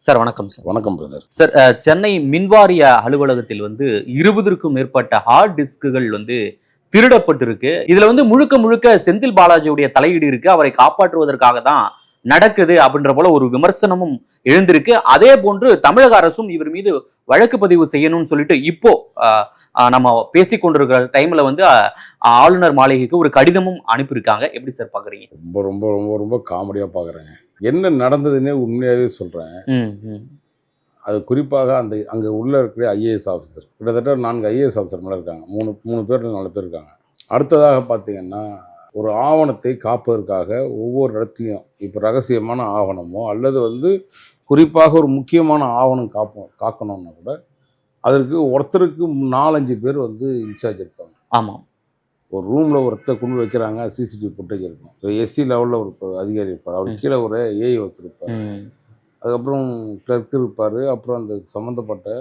Sir வணக்கம் sir. வணக்கம் brother. Sir Chennai மின்வாரிய அலுவலகத்தில் 20க்கும் மேற்பட்ட ஹார்ட் டிஸ்க்குகள் திருடப்பட்டிருக்கு. இதுல முழுக்க முழுக்க செந்தில் பாலாஜியுடைய தலையீடு இருக்கு. அவரை காப்பாற்றுவதற்காக தான் நடக்குது அப்படின்ற போல ஒரு விமர்சனமும் எழுந்திருக்கு. அதே போன்று தமிழக அரசும் இவர் மீது வழக்கு பதிவு செய்யணும்னு சொல்லிட்டு இப்போ நம்ம பேசிக்கொண்டிருக்கிற டைம்ல ஆளுநர் மாளிகைக்கு ஒரு கடிதமும் அனுப்பியிருக்காங்க. எப்படி சார் பாக்குறீங்க? ரொம்ப ரொம்ப ரொம்ப ரொம்ப காமெடியா பாக்குறேங்க. என்ன நடந்ததுன்னே உண்மையாவே சொல்றேன். அது குறிப்பாக அங்க உள்ள இருக்கிற ஐஏஎஸ் ஆஃபீஸர் கிட்டத்தட்ட 4 ஐஏஎஸ் ஆஃபீஸர் மேலே இருக்காங்க. 3 பேர் 4 பேர் இருக்காங்க. அடுத்ததாக பார்த்தீங்கன்னா ஒரு ஆவணத்தை காப்பதற்காக ஒவ்வொரு இடத்துலையும் இப்போ ரகசியமான ஆவணமோ அல்லது குறிப்பாக ஒரு முக்கியமான ஆவணம் காக்கணும்னா கூட அதற்கு ஒருத்தருக்கு 4-5 பேர் இன்சார்ஜ் இருப்பாங்க. ஆமாம். ஒரு ரூமில் ஒருத்தர் கொண்டு வைக்கிறாங்க. சிசிடிவி ஃபுட்டேஜ் இருக்கும். எஸ்சி லெவலில் ஒரு அதிகாரி இருப்பார். அவர் கீழே ஒரு ஏஐ வச்சுருப்பார். அதுக்கப்புறம் கிளர்க் இருப்பார். அப்புறம் அந்த சம்மந்தப்பட்ட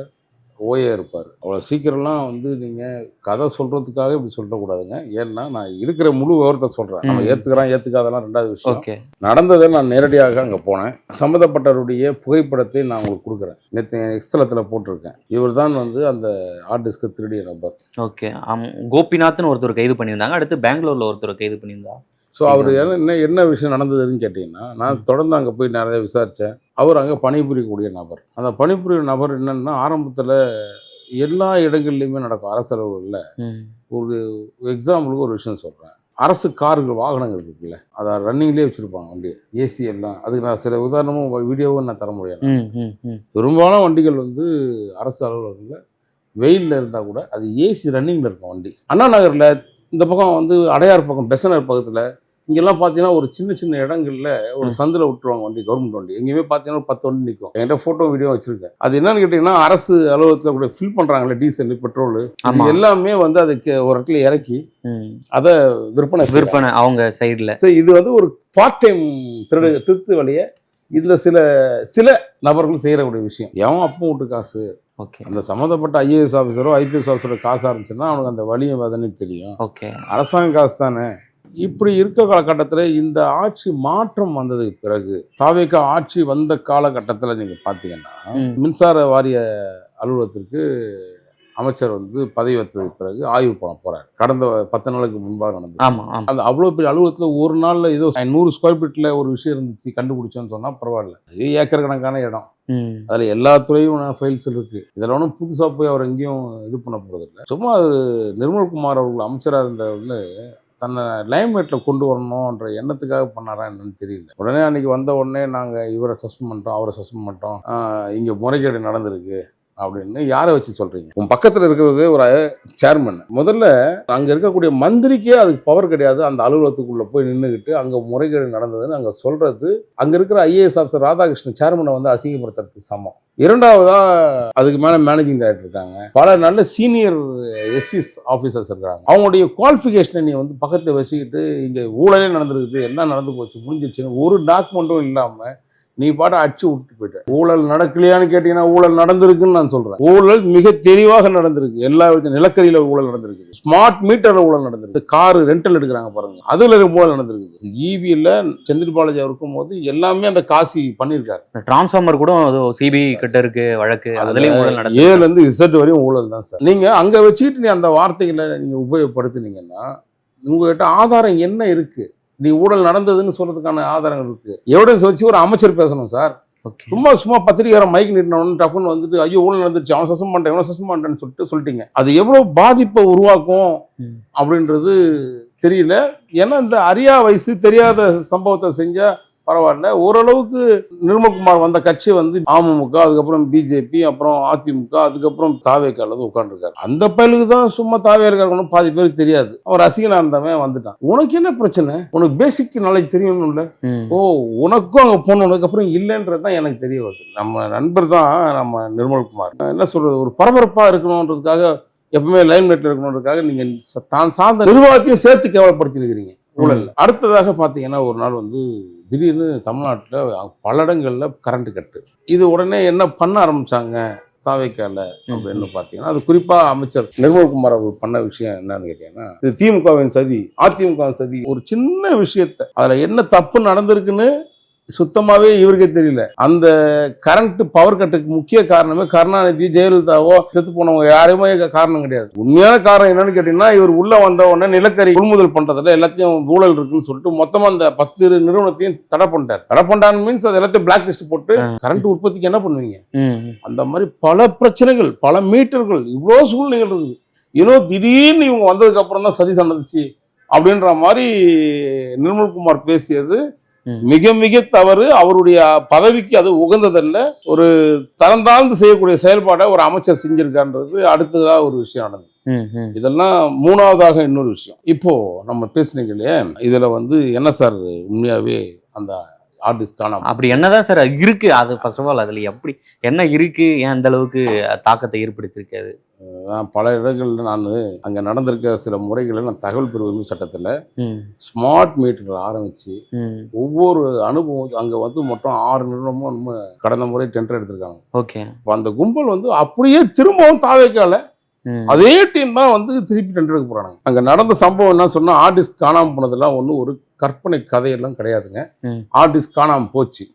ஓஏ இருப்பார். அவ்வளோ சீக்கிரம்லாம் நீங்கள் கதை சொல்கிறதுக்காக இப்படி சொல்லக்கூடாதுங்க. ஏன்னா நான் இருக்கிற முழு விவரத்தை சொல்கிறேன். நம்ம ஏற்றுக்காதெல்லாம் 2வது விஷயம். நடந்ததை நான் நேரடியாக அங்கே போனேன். சம்மந்தப்பட்டவருடைய புகைப்படத்தை நான் உங்களுக்கு கொடுக்குறேன். நேற்று எக்ஸ்தலத்தில் போட்டிருக்கேன். இவர் தான் அந்த ஹார்ட் டிஸ்கை திருடிய நபர். ஓகே. கோபிநாத்னு ஒருத்தர் கைது பண்ணியிருந்தாங்க. அடுத்து பெங்களூரில் ஒருத்தர் கைது பண்ணியிருந்தாங்க. ஸோ அவர் என்ன விஷயம் நடந்ததுன்னு கேட்டிங்கன்னா, நான் தொடர்ந்து அங்கே போய் நிறைய விசாரித்தேன். அவர் அங்கே பணிபுரியக்கூடிய நபர். அந்த பணிபுரியும் நபர் என்னென்னா ஆரம்பத்தில் எல்லா இடங்கள்லையுமே நடக்கும் அரசு அலுவலகங்களில். ஒரு எக்ஸாம்பிளுக்கு ஒரு விஷயம் சொல்கிறேன். அரசு கார்கள் வாகனங்கள் இருக்குல்ல, அதை ரன்னிங்லேயே வச்சுருப்பாங்க வண்டியை, ஏசி எல்லாம். அதுக்கு நான் சில உதாரணமும் வீடியோவும் நான் தர முடியாது. பெரும்பாலான வண்டிகள் அரசு அலுவலகங்களில் வெயிலில் இருந்தால் கூட அது ஏசி ரன்னிங்கில் இருக்கும் வண்டி. அண்ணா நகரில் இந்த பக்கம் அடையார் பக்கம் பெசனர் பக்கத்தில் இங்கெல்லாம் பார்த்தீங்கன்னா ஒரு சின்ன இடங்களில் ஒரு சந்தில் விட்டுருவாங்க வண்டி, கவர்மெண்ட் வண்டி. எங்கேயுமே பார்த்தீங்கன்னா 10 வண்டி நிற்கும். என்கிட்ட ஃபோட்டோ வீடியோ வச்சுருக்கேன். அது என்னன்னு கேட்டிங்கன்னா அரசு அலுவலகத்தில் கூட ஃபில் பண்ணுறாங்களே டீசல் பெட்ரோலு எல்லாமே அதுக்கு ஒரு இடத்துல இறக்கி அதை விற்பனை அவங்க சைடில். சரி, இது ஒரு பார்ட் டைம் திருத்து வழியை இதில் சில நபர்கள் செய்யக்கூடிய விஷயம். எவன் அப்போ விட்டு காசு அந்த சம்மந்தப்பட்ட ஐஏஎஸ் ஆஃபீஸரோ ஐபிஎஸ் ஆஃபீஸரோ காசு ஆரம்பிச்சுன்னா அவனுக்கு அந்த வழியும் வேதனை தெரியும். அரசாங்க காசு தானே. இப்படி இருக்க காலகட்டத்தில் இந்த ஆட்சி மாற்றம் வந்ததுக்கு பிறகு தாவேகா ஆட்சி வந்த காலகட்டத்தில் நீங்கள் பார்த்தீங்கன்னா மின்சார வாரிய அலுவலகத்திற்கு அமைச்சர் பதவி வந்ததுக்கு பிறகு ஆய்வு பண்ண போறாரு. கடந்த 10 நாளுக்கு முன்பாக நடந்தது. அந்த அவ்வளோ பெரிய அலுவலகத்தில் ஒரு நாளில் ஏதோ 100 ஸ்கொயர் ஃபீட்டில் ஒரு விஷயம் இருந்துச்சு, கண்டுபிடிச்சோன்னு சொன்னால் பரவாயில்ல. அது ஏக்கர் கணக்கான இடம். அதில் எல்லா துறையும் ஃபைல்ஸ் இருக்குது. இதில் ஒன்றும் புதுசாக போய் அவர் எங்கேயும் இது பண்ண போகிறதில்ல. சும்மா நிர்மல்குமார் அவர்கள் அமைச்சராக இருந்த தன்னை லைம்லைட்டில் கொண்டு வரணுன்ற எண்ணத்துக்காக பண்ணாரா என்னன்னு தெரியல. உடனே அன்றைக்கி வந்த உடனே நாங்கள் இவரை சஸ்பெண்ட் பண்ணிட்டோம், அவரை சஸ்பெண்ட் பண்ணிட்டோம், இங்கே முறைகேடு நடந்திருக்கு அப்படின்னு யாரை வச்சு சொல்கிறீங்க? உன் பக்கத்தில் இருக்கிறது ஒரு சேர்மன். முதல்ல அங்கே இருக்கக்கூடிய மந்திரிக்கே அதுக்கு பவர் கிடையாது. அந்த அலுவலகத்துக்குள்ளே போய் நின்றுக்கிட்டு அங்கே முறைகேடு நடந்ததுன்னு அங்கே சொல்கிறது அங்கே இருக்கிற ஐஏஎஸ் ஆஃபீஸர் ராதாகிருஷ்ணன் சேர்மனை அசிங்கப்படுத்துறதுக்கு சமம். 2வதாக அதுக்கு மேலே மேனேஜிங் டைரக்டர் இருக்காங்க. பல நல்ல சீனியர் எஸ்சிஸ் ஆஃபீஸர்ஸ் இருக்காங்க. அவங்களுடைய குவாலிஃபிகேஷனை நீ பக்கத்தில் வச்சுக்கிட்டு இங்கே ஊழலே நடந்திருக்குது, எல்லாம் நடந்து போச்சு, முடிஞ்சிச்சுன்னு ஒரு டாக்குமெண்ட்டும் இல்லாமல் நீ பாட்டு அடிச்சு விட்டு போயிட்ட. ஊழல் நடக்கலையான்னு கேட்டீங்கன்னா ஊழல் நடந்திருக்குன்னு நான் சொல்றேன். ஊழல் மிக தெளிவாக நடந்திருக்கு. எல்லா வித நிலக்கரியில ஊழல் நடந்திருக்கு, ஸ்மார்ட் மீட்டர்ல ஊழல் நடந்திருக்கு, கார் ரெண்டல் எடுக்கிறாங்க பாருங்க, அதுல ஊழல் நடந்திருக்கு. ஈபியில செந்தில் பாலாஜி இருக்கும் போது எல்லாமே அந்த காசி பண்ணிருக்காரு. டிரான்ஸ்ஃபார்மர் கூட சிபிஐ கிட்ட இருக்கு வழக்கு, அதுலயும் ஊழல் நடக்குது. ஏல இருந்து இசட் வரையும் ஊழல் தான் சார். நீங்க அங்க வச்சுக்கிட்டு நீ அந்த வார்த்தைகளை நீங்க உபயோகப்படுத்தினீங்கன்னா உங்ககிட்ட ஆதாரம் என்ன இருக்கு? நீ ஊழல் நடந்ததுன்னு சொல்றதுக்கான ஆதாரங்கள் இருக்கு. எவிடன்ஸ் வச்சு ஒரு அமைச்சர் பேசணும் சார். சும்மா பத்திரிகையாளர் மைக் நீட்டினவனு டப்புன்னு ஐயோ ஊழல் நடந்துச்சு, அவன் சஸ்பெண்ட் பண்ணிட்டேன், இவனை சஸ்பெண்ட் பண்ணிட்டேன்னு சொல்லிட்டீங்க. அது எவ்வளவு பாதிப்பை உருவாக்கும் அப்படின்றது தெரியல. ஏன்னா இந்த அறியா வயசு தெரியாத சம்பவத்தை செஞ்சா பரவாயில்ல. ஓரளவுக்கு நிர்மல்குமார் வந்த கட்சி அமமுக, அதுக்கப்புறம் பிஜேபி, அப்புறம் அதிமுக, அதுக்கப்புறம் தாவேக்கால உட்காந்துருக்காரு. அந்த பயலுக்கு தான் சும்மா தாவே இருக்காரு, பாதி பேருக்கு தெரியாது. அவன் ரசிகனா இருந்தவன் வந்துட்டான். உனக்கு என்ன பிரச்சனை? உனக்கு பேசிக் நாலேஜ் தெரியணும்ல. உனக்கும் அங்கே போனதுக்கு அப்புறம் இல்லைன்றதுதான் எனக்கு தெரிய வருது. நம்ம நண்பர் தான் நம்ம நிர்மல்குமார். என்ன சொல்றது, ஒரு பரபரப்பா இருக்கணும்ன்றதுக்காக, எப்பவுமே லைன் லைட்ல இருக்கணுன்றதுக்காக நீங்க தான் சார்ந்த நிர்வாகத்தையும் சேர்த்து கேவலப்படுத்தி இருக்கிறீங்க ஊழல். அடுத்ததாக பார்த்தீங்கன்னா ஒரு நாள் திடீர்னு தமிழ்நாட்டில் பல இடங்களில் கரண்ட் கட்டு. இது உடனே என்ன பண்ண ஆரம்பிச்சாங்க தாவேக்கால அப்படின்னு பார்த்தீங்கன்னா, அது குறிப்பாக அமைச்சர் நிர்மல்குமார் அவர்கள் பண்ண விஷயம் என்னன்னு கேட்டீங்கன்னா, இது திமுகவின் சதி, அதிமுகவின் சதி. ஒரு சின்ன விஷயத்தை அதில் என்ன தப்பு நடந்திருக்குன்னு சுத்தமாவே இவருக்கே தெரியல. அந்த கரண்ட் பவர் கட்டுக்கு முக்கிய காரணமே கருணாநிதி, ஜெயலலிதாவோ செத்து போனவங்க யாரையுமே காரணம் கிடையாது. உண்மையான காரணம் என்னன்னு கேட்டீங்கன்னா, இவர் உள்ள வந்த உடனே நிலக்கரி கொள்முதல் பண்றதுல எல்லாத்தையும் ஊழல் இருக்குன்னு சொல்லிட்டு மொத்தமா அந்த 10 நிறுவனத்தையும் தடை பண்ணிட்டார். தடை பண்ணிட்டார் மீன்ஸ் அது எல்லாத்தையும் பிளாக் லிஸ்ட் போட்டு கரண்ட் உற்பத்திக்கு என்ன பண்ணுவீங்க? அந்த மாதிரி பல பிரச்சனைகள், பல மீட்டர்கள், இவ்வளவு சூழ்நிலைகள் இருக்குது. இன்னும் திடீர்னு இவங்க வந்ததுக்கு அப்புறம் தான் சதி நடந்துச்சு அப்படின்ற மாதிரி நிர்மல்குமார் பேசியது மிக மிக தவறு. அவருடைய பதவிக்கு அது உகந்ததல்ல. ஒரு தரந்தாழ்ந்து செய்யக்கூடிய செயல்பாடை ஒரு அமைச்சர் செஞ்சிருக்கான்றது அடுத்ததா ஒரு விஷயம் நடந்தது. இதெல்லாம் மூணாவதாக இன்னொரு விஷயம். இப்போ நம்ம பேசுனீங்க இல்லையா, இதுல என்ன சார் உண்மையாவே அந்த ஆர்டிஸ்ட் காணாம அப்படி என்னதான் சார் இருக்கு? அது ஃபர்ஸ்ட் ஆஃப் ஆல் அதுல எப்படி என்ன இருக்கு, ஏன் அந்த அளவுக்கு தாக்கத்தை ஏற்படுத்தியிருக்காது? பல இடங்கள்ல நான் அங்க நடந்திருக்க சில முறைகளை நான் தகவல் பெறும் உரிமை சட்டத்துல ஸ்மார்ட் மீட்டர் ஆரம்பிச்சு ஒவ்வொரு அனுபவம் அங்க மொத்தம் 6 நிறுவனமும் கடந்த முறை டெண்டர் எடுத்திருக்காங்க. ஓகே. அந்த கும்பல் அப்படியே திரும்பவும் தாவேக்கால அதே டீம் தான் திருப்பி டெண்டர் எடுக்க போறாங்க. அங்க நடந்த சம்பவம் என்ன சொன்னா, ஆர்டிஸ்ட் காணாம போனதெல்லாம் ஒரு கற்பனை கதையெல்லாம் கிடையாதுங்க. ஆர்டிஸ்ட் காணாம போச்சு.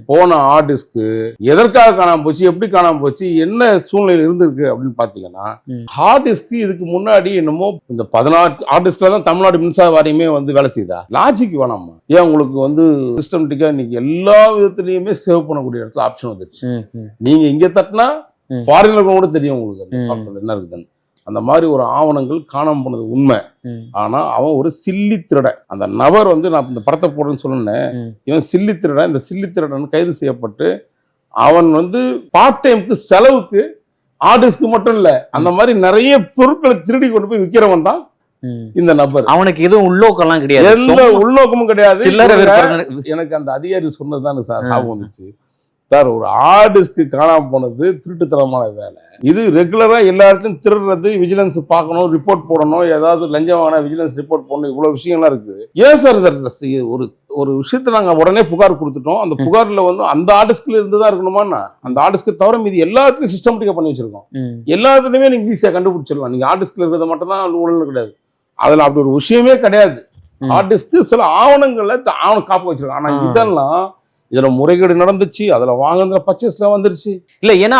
போன ஆர்டிஸ்ட்க்கு எதற்காக காணாம போச்சு, எப்படி காணாம போச்சு, என்ன சூழ்நிலை இருந்திருக்கு அப்படின்னு பாத்தீங்கன்னா, ஆர்டிஸ்ட்க்கு இதுக்கு முன்னாடி என்னமோ இந்த 14 ஆர்டிஸ்ட்ல தான் தமிழ்நாடு மின்சார வாரியமே வேலை செய்தா. லாஜிக் வேணாமா? ஏன் உங்களுக்கு சிஸ்டமேட்டிக்கா இன்னைக்கு எல்லா விதத்திலயுமே சேவ் பண்ணக்கூடிய இடத்துல ஆப்ஷன் வந்துருச்சு. நீங்க இங்க தட்டினா ஃபாரின்ல கூட தெரியும் உங்களுக்கு அந்த சாஃப்ட்வேர் என்ன இருக்குதுன்னு. அந்த மாதிரி ஒரு ஆவணங்கள் காணாம போனது உண்மை. ஆனா அவன் ஒரு சில்லி திருடன். அந்த நபர் நான் இந்த படத்தை போடுறேன்னு சொன்னேன், இவன் சில்லி திருடன். இந்த சில்லி திருடன் கைது செய்யப்பட்டு அவன் பார்ட் டைமுக்கு செலவுக்கு ஆர்டிஸ்ட்க்கு மட்டும் இல்ல, அந்த மாதிரி நிறைய பொருட்களை திருடி கொண்டு போய் விற்கிறவன் தான் இந்த நபர். அவனுக்கு எதுவும் உள்நோக்கம்லாம் கிடையாது, எந்த உள்நோக்கமும் கிடையாது. எனக்கு அந்த அதிகாரி சொன்னதுதான் சார் ஞாபகம் வந்துச்சு. சார், ஒரு ஆர்டிஸ்ட்க்கு காணாம போனது திருட்டுத்தனமான வேலை. இது ரெகுலரா எல்லா இடத்துலையும் திருடுறது, விஜிலன்ஸ் பார்க்கணும், ரிப்போர்ட் போடணும், ஏதாவது லஞ்சம் வாங்கினா விஜிலன்ஸ் ரிப்போர்ட் போடணும், இவ்வளவு விஷயம்லாம் இருக்குது. ஏன் சார் ஒரு விஷயத்த நாங்க உடனே புகார் கொடுத்துட்டோம். அந்த புகார்ல அந்த ஆர்டிஸ்ட்ல இருந்து தான் இருக்கணுமா? அந்த ஆர்டிஸ்ட்க்கு தவிர மீது எல்லாத்துலயும் சிஸ்டமேட்டிக்கா பண்ணி வச்சிருக்கோம். எல்லாத்துலயுமே நீங்க ஈஸியா கண்டுபிடிச்சிடலாம். நீங்க ஆர்டிஸ்ட்ல இருக்கிறத மட்டும் தான் ஊழல் கிடையாது. அதுல அப்படி ஒரு விஷயமே கிடையாது. ஆர்டிஸ்ட்க்கு சில ஆவணங்களை காப்பு வச்சிருக்கோம். ஆனா இதெல்லாம் இதுல முறைகேடு நடந்துச்சு, அதுல வாங்குற பர்ச்சேஸ்ல வந்துருச்சு. இல்ல, ஏன்னா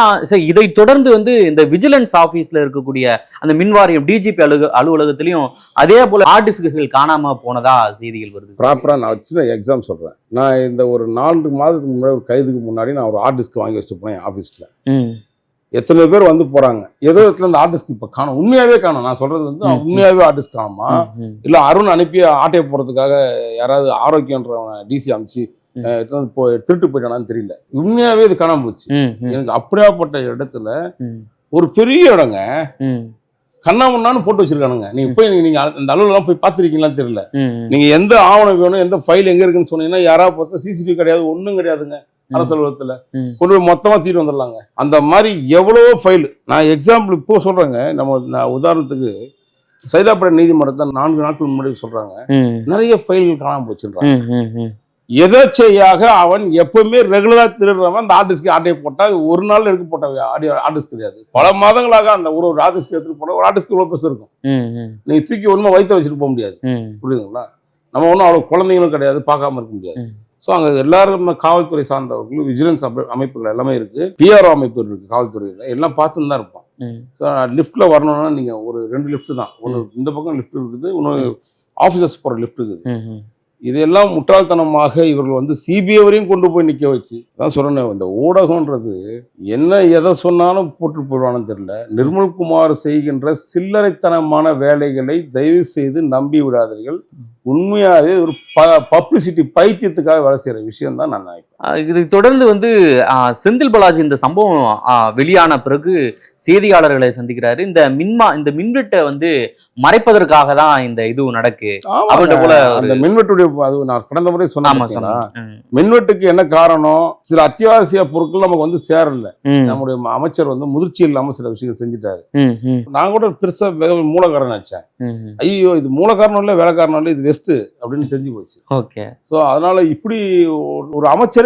இதை தொடர்ந்து இந்த விஜிலன்ஸ் ஆபீஸ்ல இருக்கக்கூடிய அந்த மின்வாரியம் டிஜிபி அலுவலகத்திலையும் அதே போல ஆர்டிஸ்ட்கள் காணாம போனதா செய்திகள் வருது. ப்ராப்பரா நான் சின்ன எக்ஸாம் சொல்றேன். நான் இந்த ஒரு 4 மாதத்துக்கு முன்னாடி, ஒரு கைதுக்கு முன்னாடி நான் ஒரு ஆர்டிஸ்ட் வாங்கி வச்சுட்டு போனேன் ஆபீஸ்ல. எத்தனை பேர் போறாங்க, ஏதோ இடத்துல இந்த ஆர்டிஸ்ட் இப்ப காணும், உண்மையாவே காணும். நான் சொல்றது உண்மையாவே ஆர்டிஸ்ட் காணுமா, இல்ல அருண் அனுப்பி ஆட்டையை போறதுக்காக யாராவது ஆரோக்கியன்றவன் டிசி அமைச்சு திருட்டு போயிட்டானான்னு தெரியல. உண்மையாவே இது காணாம போச்சு. எனக்கு அப்படியாப்பட்ட இடத்துல ஒரு பெரிய இடங்க கண்ணாமண்ணான்னு போட்டு வச்சிருக்கானுங்க. நீங்க போய் நீங்க அந்த அலுவலாம் போய் பார்த்துருக்கீங்களான்னு தெரியல. நீங்க எந்த ஆவணம் வேணும், எந்த ஃபைல் எங்க இருக்குன்னு சொன்னீங்கன்னா யாராவது பார்த்தா சிசிடிவி கிடையாது, ஒண்ணும் கிடையாதுங்க. அரசு அலுவலகத்துல கொண்டு போய் மொத்தமா தீட்டு வந்துடலாங்க. அந்த மாதிரி எவ்வளவோ ஃபைல். நான் எக்ஸாம்பிள் இப்போ சொல்றேங்க. நான் உதாரணத்துக்கு சைதாப்பேட்டை நீதிமன்றத்தை 4 நாட்கள் முன்னாடி சொல்றாங்க, நிறைய ஃபைல்கள் காணாம போச்சுன்றாங்க. எதேச்சையாக அவன் எப்பவுமே ரெகுலரா திருடுறவன் அந்த ஆர்டிஸ்ட்க்கு ஆட்டையை போட்டா ஒரு நாள் எடுக்க போட்ட ஆர்டிஸ்ட் கிடையாது. பல மாதங்களாக அந்த ஒரு ஆர்டிஸ்ட் எடுத்துட்டு போன ஒரு ஆர்டிஸ்ட்க்கு இவ்வளவு பெருசு இருக்கும். நீங்க தூக்கி ஒண்ணுமே வயிற்று வச்சுட்டு போக முடியாது. புரியுதுங்களா? நம்ம ஒன்றும் அவ்வளவு குழந்தைங்களும் கிடையாது, பார்க்காம இருக்க முடியாது. ஸோ அங்க எல்லாரும் காவல்துறை சார்ந்தவர்களும் விஜிலன்ஸ் அமைப்புகள் எல்லாமே இருக்கு, பிஆர்ஓ அமைப்பு இருக்கு காவல்துறையில, எல்லாம் பார்த்துன்னு தான் இருப்போம். ஸோ லிஃப்ட்ல வரணும்னா நீங்க ஒரு 2 லிஃப்ட் தான், ஒன்று இந்த பக்கம் லிஃப்ட் இருக்குது, இன்னொன்று ஆஃபீஸர்ஸ் போற லிஃப்ட் இருக்குது. இதெல்லாம் முட்டாள்தனமாக இவர்கள் சிபிஐ வரையும் கொண்டு போய் நிற்க வச்சு தான் சொல்றேன். இந்த ஊடகம்ன்றது என்ன எதை சொன்னாலும் போட்டு போடுவான்னு தெரியல. நிர்மல்குமார் செய்கின்ற சில்லறைத்தனமான வேலைகளை தயவு செய்து நம்பி விடாதீர்கள். உண்மையாவே ஒரு பப்ளிசிட்டி பைத்தியத்துக்காக வேலை செய்யற விஷயம் தான் நான் நினைக்கிறேன். இதை தொடர்ந்து செந்தில் பாலாஜி இந்த சம்பவம் வெளியான பிறகு செய்தியாளர்களை சந்திக்கிறாரு. இந்த மின்வெட்டை மறைப்பதற்காக தான் இந்த இது நடக்கு அப்படின்ற போல. அந்த மின்வெட்டுடைய அது நான் கடந்த முறை சொன்னேன். மின்வெட்டுக்கு என்ன காரணம்? சில அத்தியாவசிய பொருட்கள் நமக்கு சேரல. நம்முடைய அமைச்சர் முதிர்ச்சி இல்லாம சில விஷயங்கள் செஞ்சுட்டாரு. நான் கூட பெருசா மூல காரணம் நினைச்சேன். ஐயோ, இது மூல காரணம் இல்ல, வேலை காரணம் இல்ல, இது வெஸ்ட் அப்படின்னு தெரிஞ்சு போச்சு. ஓகே. ஸோ அதனால இப்படி ஒரு அமைச்சரே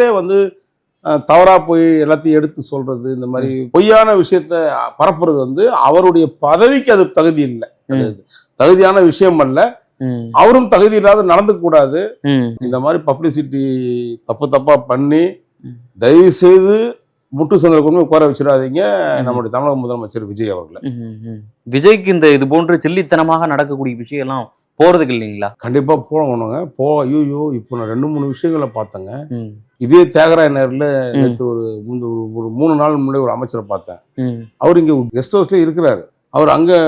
தவறா போய் எல்லாத்தையும் எடுத்து சொல்றது, இந்த மாதிரி பொய்யான விஷயத்த பரப்புறது அவருடைய பதவிக்கு அது தகுதி இல்லை, தகுதியான விஷயம் அல்ல. அவரும் தகுதி இல்லாத நடந்துக்க கூடாது. இந்த மாதிரி பப்ளிசிட்டி தப்பா பண்ணி தயவு செய்து முட்டு சந்திர கொண்டு உட்கார வச்சிடாதீங்க நம்முடைய தமிழக முதலமைச்சர் விஜய் அவர்களை. விஜய்க்கு இந்த இது போன்ற சில்லித்தனமாக நடக்கக்கூடிய விஷயம் எல்லாம் போறதுக்கு இல்லைங்களா? கண்டிப்பா போகணுங்க. ஐயோ இப்போ நான் 2-3 விஷயங்களை பார்த்தேங்க. இதே தியாகராய நேரில் நேற்று ஒரு 3 நாள் முன்னாடி ஒரு அமைச்சரை பார்த்தேன். அவர் இங்க கெஸ்ட் ஹவுஸ்ல இருக்கிறாரு. அவர் அங்கே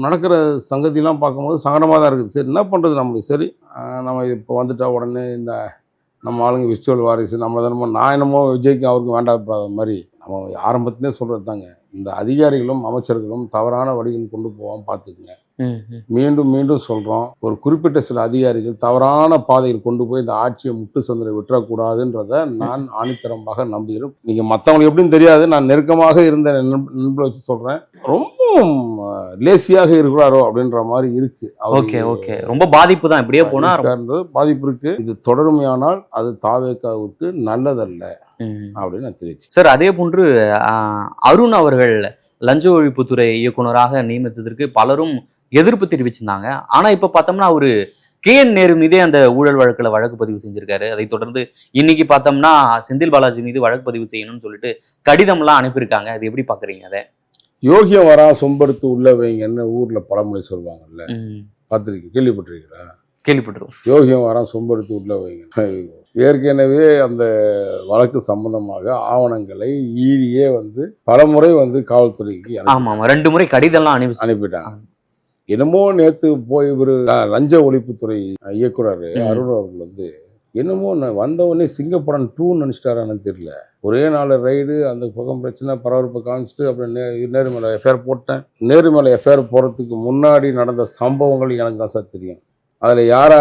நடக்கிற சங்கதியெல்லாம் பார்க்கும்போது சங்கடமாக தான் இருக்குது. சரி என்ன பண்ணுறது நம்மளுக்கு, சரி நம்ம இப்போ வந்துட்டா உடனே இந்த நம்ம ஆளுங்க விர்ச்சுவல் வாரிசு நம்ம தானமோ, நான் என்னமோ விஜய்க்கு அவருக்கு வேண்டாத மாதிரி நம்ம ஆரம்பத்திலே சொல்கிறது தாங்க. இந்த அதிகாரிகளும் அமைச்சர்களும் தவறான வழிகள் கொண்டு போகாமல் பார்த்துக்குங்க. மீண்டும் மீண்டும் சொல்கிறோம், ஒரு குறிப்பிட்ட சில அதிகாரிகள் தவறான பாதையில் கொண்டு போய் இந்த ஆட்சியை முட்டு சந்திர விட்டுறக்கூடாதுன்றதை நான் ஆணித்தரமாக நம்புகிறேன். நீங்கள் மற்றவங்களுக்கு எப்படின்னு தெரியாது, நான் நெருக்கமாக இருந்த நண்பரை வச்சு சொல்கிறேன். ரொம்ப லேசியாக இருக்கிறாரோ அப்படின்ற மாதிரி இருக்கு. ஓகே, ரொம்ப பாதிப்பு தான், இப்படியே போனா பாதிப்பு இருக்கு. இது தொடருமையானால் அது தாவேகாவுக்கு நல்லதல்ல அப்படின்னு நான் தெரிவிச்சு. சார், அதே போன்று அருண் அவர்கள் லஞ்ச ஒழிப்புத்துறை இயக்குனராக நியமித்ததற்கு பலரும் எதிர்ப்பு தெரிவிச்சிருந்தாங்க. ஆனா இப்ப பார்த்தோம்னா அவரு KN நேரு மீதே அந்த ஊழல் வழக்குல வழக்கு பதிவு செஞ்சிருக்காரு. அதை தொடர்ந்து இன்னைக்கு பார்த்தோம்னா செந்தில் பாலாஜி மீது வழக்கு பதிவு செய்யணும்னு சொல்லிட்டு கடிதம் எல்லாம் அனுப்பியிருக்காங்க. அது எப்படி பாக்குறீங்க? அதை யோகியம் வரா சொம்படுத்து உள்ள வைங்கன்னு ஊர்ல பழமொழி சொல்லுவாங்கல்ல, பார்த்துருக்கீங்க, கேள்விப்பட்டிருக்கீங்களா? கேள்விப்பட்டிருக்கோம். யோகியம் வரா சொம்படுத்து உள்ள வைங்க. ஏற்கனவே அந்த வழக்கு சம்பந்தமாக ஆவணங்களை ஈடியே பலமுறை காவல்துறைக்கு 2 முறை கடிதம்லாம் அனுப்பிட்டாங்க. என்னமோ நேற்று போய் இவர் லஞ்ச ஒழிப்புத்துறை இயக்குனர் அருண் அவர்கள் என்னமோ வந்தவொடனே சிங்கப்படம் 2 நினைச்சிட்டாரான்னு தெரியல. ஒரே நாள் ரைடு, அந்த பக்கம் பிரச்சனை பரபரப்பை காமிச்சிட்டு அப்புறம் நேரு மேலே எஃப்ஐஆர் போட்டேன். நேரு மேலே எஃப்ஐஆர் போகிறதுக்கு முன்னாடி நடந்த சம்பவங்கள் எனக்கு தான் சார் தெரியும். அதில் யார்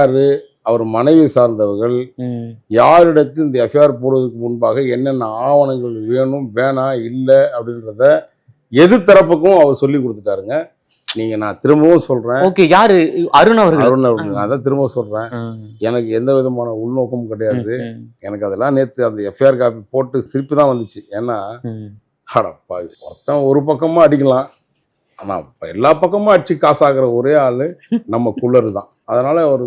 அவர் மனைவி சார்ந்தவர்கள் யாரிடத்தில் இந்த எஃப்ஐஆர் போடுவதற்கு முன்பாக என்னென்ன ஆவணங்கள் வேணும் வேணாம் இல்லை அப்படின்றத எதிர்த்தரப்புக்கும் அவர் சொல்லி கொடுத்துட்டாருங்க. நீங்க நான் திரும்பவும் சொல்றேன், யாரு அருண் அவர்கள் அதான் திரும்ப சொல்றேன், எனக்கு எந்த விதமான உள்நோக்கமும் கிடையாது. எனக்கு அதெல்லாம் நேற்று அந்த எஃப்ஐஆர் காப்பி போட்டு சிரிப்பு தான் வந்துச்சு. ஏன்னா அடப்பா, ஒருத்தன் ஒரு பக்கமா அடிக்கலாம், ஆனா எல்லா பக்கமும் அடிச்சு காசாகிற ஒரே ஆளு நம்ம குள்ளர் தான். அதனால அவர்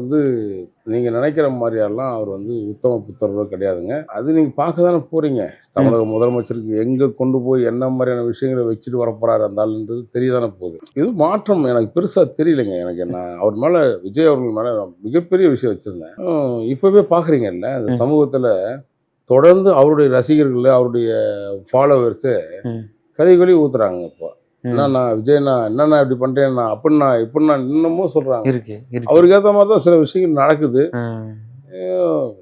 நீங்க நினைக்கிற மாதிரியெல்லாம் அவர் உத்தம புத்தரோ கிடையாதுங்க. அது நீங்க பார்க்க தானே போறீங்க. தமிழக முதலமைச்சருக்கு எங்க கொண்டு போய் என்ன மாதிரியான விஷயங்களை வச்சுட்டு வரப்போறாரு இருந்தாலுன்றது தெரியதானே போகுது. இது மாற்றம் எனக்கு பெருசா தெரியலைங்க. எனக்கு என்ன அவர் மேல, விஜய் அவர்கள் மேல மிகப்பெரிய விஷயம் வச்சிருந்தேன். இப்பவே பாக்குறீங்கல்ல, அந்த சமூகத்துல தொடர்ந்து அவருடைய ரசிகர்கள், அவருடைய ஃபாலோவர்ஸு கறி ஊத்துறாங்க. இப்போ என்னண்ணா விஜய்ண்ணா, என்னண்ணா இப்படி பண்றேன்னா அப்படின்னா இப்படின்னா இன்னமும் சொல்றாங்க. அவருக்கு ஏற்ற மாதிரி தான் சில விஷயங்கள் நடக்குது.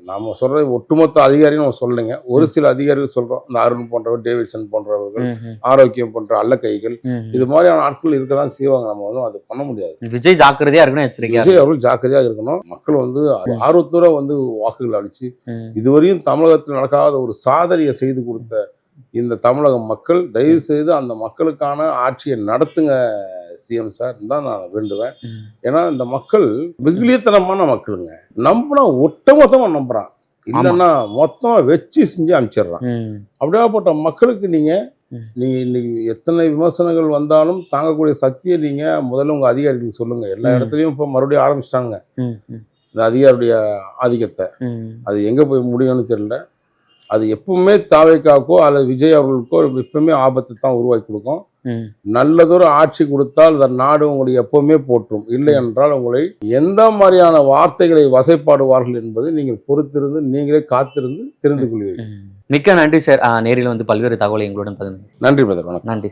நாம சொல்ற ஒட்டுமொத்த அதிகாரியும் நம்ம சொல்லலைங்க, ஒரு சில அதிகாரிகள் சொல்றோம். இந்த அருண் போன்றவர், டேவிட்சன் போன்றவர்கள், ஆரோக்கியம் போன்ற அல்ல கைகள், இது மாதிரியான ஆட்கள் இருக்கதான் செய்வாங்க. நம்ம அது பண்ண முடியாது. விஜய் ஜாக்கிரதையா இருக்கணும். விஜய் அவர்கள் ஜாக்கிரதையாக இருக்கணும். மக்கள் ஆர்வத்தோட வாக்குகள் அளிச்சு இதுவரையும் தமிழகத்தில் நடக்காத ஒரு சாதனையை செய்து கொடுத்த இந்த தமிழக மக்கள் தயவு செய்து அந்த மக்களுக்கான ஆட்சியை நடத்துங்க சிஎம் சார் தான் நான் வேண்டுவேன். ஏன்னா இந்த மக்கள் வெகுளியத்தனமான மக்களுங்க. நம்பினா ஒட்டுமொத்தமா நம்புறான், இல்லைன்னா மொத்தமா வச்சு செஞ்சு அனுப்பிச்சிடுறான். அப்படியாப்பட்ட மக்களுக்கு நீங்க இன்னைக்கு எத்தனை விமர்சனங்கள் வந்தாலும் தாங்கக்கூடிய சக்தியை நீங்க முதல்ல உங்க அதிகாரிகளுக்கு சொல்லுங்க. எல்லா இடத்துலயும் இப்போ மறுபடியும் ஆரம்பிச்சிட்டாங்க இந்த அதிகாரியுடைய ஆதிக்கத்தை. அது எங்க போய் முடியும்னு தெரியல. அது எப்பவுமே தாவேக்காக்கோ அல்லது விஜய் அவர்களுக்கோ எப்பவுமே ஆபத்தை தான் உருவாக்கி கொடுக்கும். நல்லதொரு ஆட்சி கொடுத்தால் அந்த நாடு உங்களை எப்பவுமே போற்றும். இல்லை என்றால் உங்களை எந்த மாதிரியான வார்த்தைகளை வசைப்பாடுவார்கள் என்பது நீங்கள் பொறுத்திருந்து நீங்களே காத்திருந்து தெரிந்து கொள்வீர்கள். மிக்க நன்றி சார். நேரில் பல்வேறு தகவலை எங்களுடன் பகிர்ந்து. நன்றி பிரதர், வணக்கம். நன்றி.